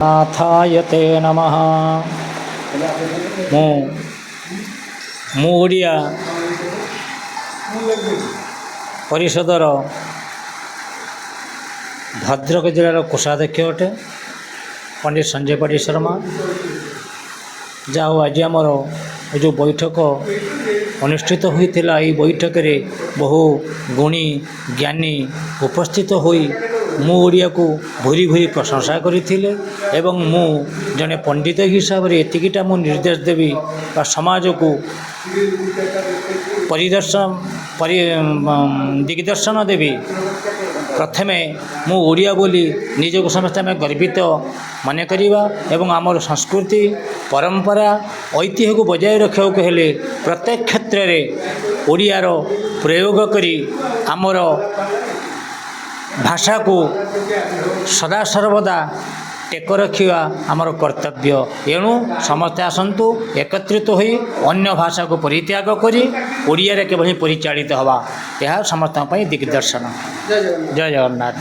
नाथायते नमः। मु ओडिया परिषदर भद्रक जिलार कोषाध्यक्ष अटे पंडित संजय पाटी शर्मा। जहाँ आज आमर जो बैठक अनुष्ठित होता है, बैठक में बहु गुणी ज्ञानी उपस्थित होई मु ओडिया को भूरी भूरी प्रशंसा करते एवं मु जने पंडित हिसाब से एतिकीटा मु निर्देश देवी समाज को दिग्दर्शन देवी। प्रथमे मु ओडिया बोली निजक समस्त आम गर्वित मन करिबा एवं आमर संस्कृति परंपरा ऐतिह्य को बजाय रखा हेले प्रत्येक क्षेत्र में ओडियार प्रयोग करी आमर भाषा को सदा सर्वदा टेक रखा आमर कर्तव्य। एणु समस्ते आसतु एकत्रित होई अन्य भाषा को परित्याग करी ओडिया रे केवल परिचालित हवा, यह समस्त दिग्दर्शन। जय जगन्नाथ।